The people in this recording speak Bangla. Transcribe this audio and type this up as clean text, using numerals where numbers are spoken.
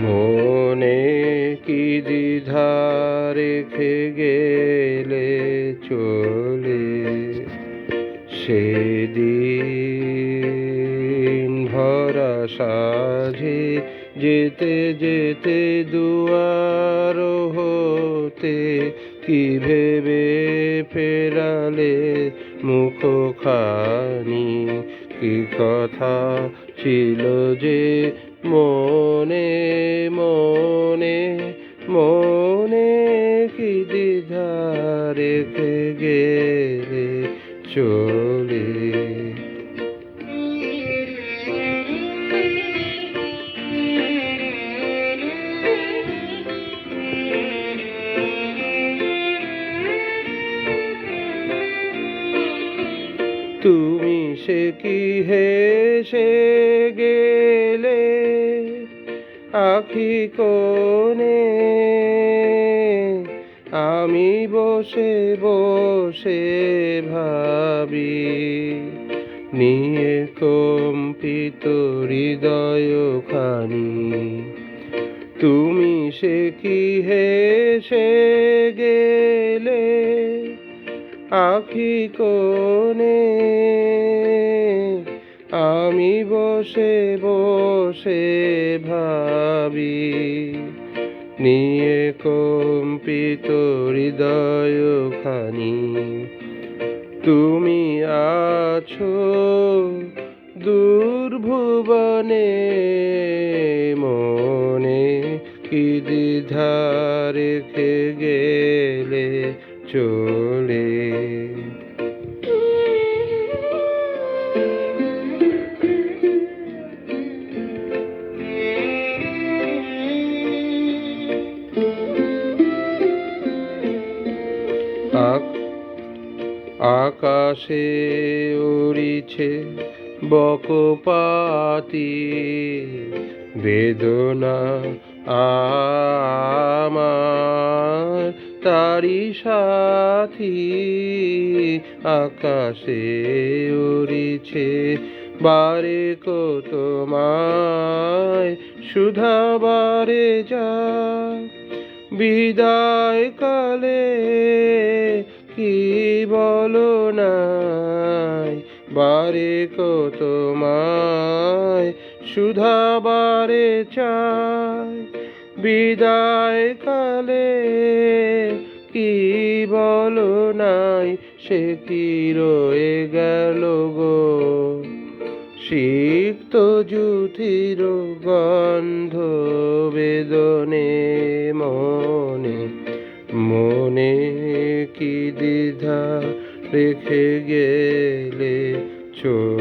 মনে কি দ্বিধা রেখে গেলে চলে, সেদিন ভরা সাঝে যেতে যেতে দুয়ার হতে কি ভেবে ফেরালে মুখখানি, কি কথা ছিল যে মনে মনে মনে কি দ্বিধা রেখে গেলে চলে। তুমি সে কি হেসে গেলে আখি কোণে, আমি বসে বসে ভাবি নিয়ে কম্পিত হৃদয়খানি। তুমি সে কি হেসে গেলে আখি কোণে, আমি বসে বসে ভাবি নিয়ে কম্পিত হৃদয়খানি। তুমি আছো দূর ভুবনে, মনে কি দ্বিধা রেখে গেলে চলে। আকাশে উড়িছে বকপাতি বেদনা আমার তারি সাথী। আকাশে উড়িছে বারে কত তোমায় শুধাবারে যা, বিদায় কালে কি বলো নাই, বারে কত তোমায় শুধাবারে চাই। বিদায় কালে কি বলো নাই, সে কি রয়ে গেল গো সিক্ত জুথির গন্ধ বেদনে। মনে মনে কি দ্বিধা রেখে গেলে চলে।